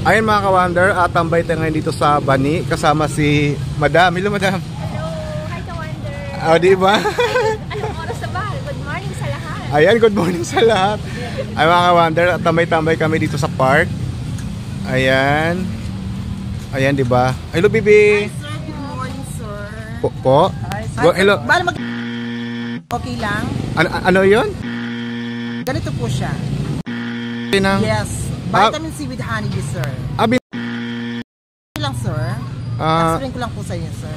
Ayun mga ka-Wonder, tambay tayo ngayon dito sa Bani kasama si Madam. Hello Madam. Hello, hi ka-Wonder. Oh, di ba? Anong oras na ba? Good morning sa lahat. Ayan, good morning sa lahat. Ay mga ka-Wonder, tambay-tambay kami dito sa park. Ayan. Ayan, di ba? Hello, Bibi. Hi, sir. Good morning, sir. Po? Hi, sir. Hello. Okay lang? Ano yun? Ganito po siya. Yes. Vitamin C with honeybee, sir. Abi lang, sir. Explain ko lang po sa inyo, sir.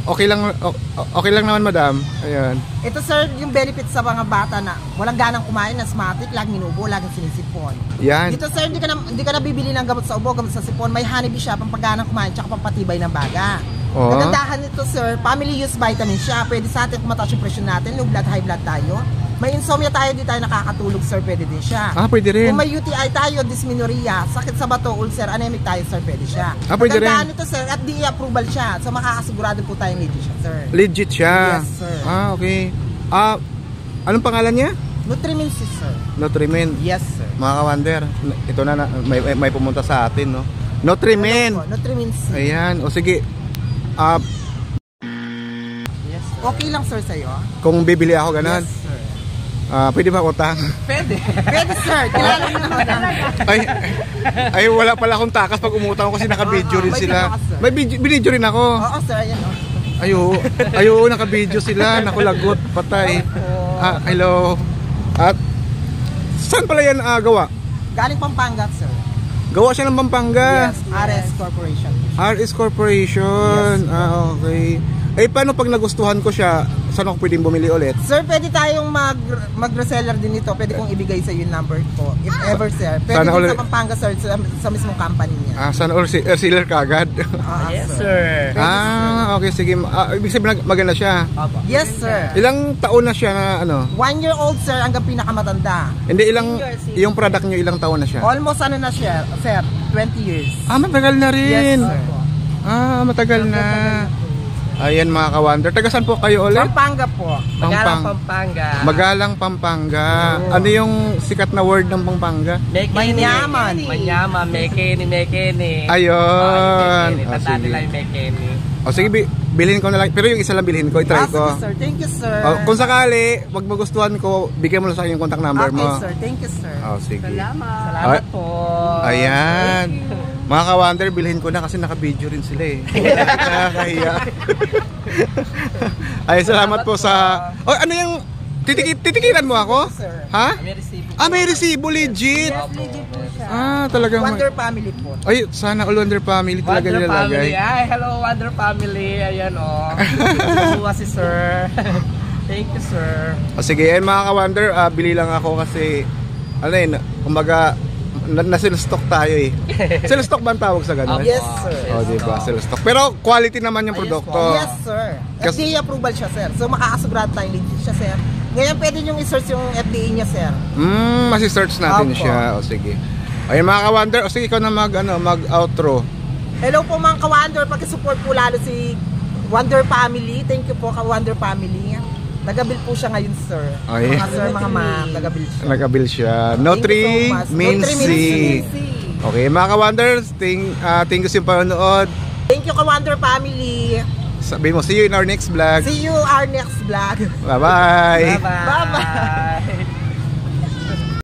Okay lang naman, Madam. Ayan. Ito, sir, yung benefit sa mga bata na walang ganang kumain, asthmatic, laging inubo, laging sinisipon. Yan. Dito, sir, hindi ka na bibili ng gamot sa ubo, gamot sa sipon. May honeybee siya, pampaganang kumain, tsaka pampatibay ng baga. Oh. Nagandahan nito, sir, family use vitamin siya. Pwede sa atin kumataas yung presyon natin, low blood, high blood tayo. May insomnia tayo, di tayo nakakatulog, sir, pwede din siya. Pwede rin. Kung may UTI tayo, dysmenorrhea, sakit sa bato, ulcer, anemic tayo, sir, pwede siya. Pwede rin. Nito, sir, at FDA approval siya. So makakasigurado po tayong legit siya, sir. Legit siya? Yes, sir. Okay. Anong pangalan niya? Nutrimin C, sir. Nutrimin. Yes, sir. Mga ka-Wonder, ito na, may pumunta sa atin, no? Nutrimin. Nutrimin C. Ayan. O sige. Yes, sir. Okay lang, sir, sa'yo. Kung bibili ako ganun. Yes, sir. Pwede ba utang? Pwede. Pwede, sir. Kilala mo naman. Ay, wala pala akong takas pag umutang ako kasi naka-video rin may sila. takas, sir. May video rin ako. Oo, sir. Ayan, Ayo, naka-video sila. Nakulagot, patay. Hello. At saan pala yan gawa? Galing Pampanga, sir. Gawa siya ng Pampanga. Yes, RS Corporation. RS Corporation. Yes, okay. Paano pag nagustuhan ko siya, saan ako pwedeng bumili ulit? Sir, pwede tayong mag-reseller din ito. Pwede kong ibigay sa iyo yung number ko. If ever, sir. Pwede Sana din sa Pampanga, sir, sa mismong company niya. Sana reseller kagad? Yes, sir. Okay, sige. Ibig sabihin maganda siya? Yes, sir. Ilang taon na siya na ano? 1 year old, sir, hanggang pinakamatanda. Hindi, yung product nyo, ilang taon na siya? Almost ano na siya, sir, 20 years. Matagal na rin. Yes, sir. Matagal na. Ayan mga ka-Wonder. Taga saan po kayo ulit? Pampanga po. Magalang Pampanga. Magalang Pampanga. Ano yung sikat na word ng Pampanga? Manyaman. Manyaman. Mekeni. Ayun. Tanda nila yung Mekeni. Sige, bilhin ko na lang. Pero yung isa lang bilhin ko, i-try ko. Sir. Thank you, sir. Kung sakali, wag magustuhan ko, bigyan mo lang sa akin yung contact number mo. Okay, sir. Thank you, sir. Sige. Salamat po. Ayan. Mga ka-Wonder, bilhin ko na kasi naka-video rin sila eh. Nakakahiya. Ay, salamat po sa... ano yung... Titikiran mo ako? Sir. Ha? May resibo. May resibo, legit. Yes, legit po siya. Talagang... Wonder Family po. Ay, sana all Wonder Family talaga Wonder nilalagay. Family. Ay, hello Wonder Family. Ayan Buwa si sir. Thank you, sir. Sige, mga ka-Wonder, bili lang ako kasi... kumbaga... na-sell-stock tayo eh. Sell-stock ba ang tawag sa ganun? Yes, sir. Diba? Sell-stock. Pero quality naman yung produkto. Yes, sir. FDA approval siya, sir. So makakasigurado tayong legit siya, sir. Ngayon pwede nyo i-search yung FDA niya, sir. Masi-search natin siya. Sige. Ayun mga ka-Wonder, sige ikaw na mag-outro. Hello po mga ka-Wonder, pag-support po lalo si Wonder Family. Thank you po ka-Wonder Family. Nagabil po siya ngayon, sir. Mga sir, mga ma'am, nagabil siya. Nagabil siya. Nutrimin C. Okay, mga ka-Wonder, thank you sa panonood. Thank you ka-Wonder Family. Sabi mo, see you in our next vlog. See you our next vlog. Bye-bye. Bye-bye.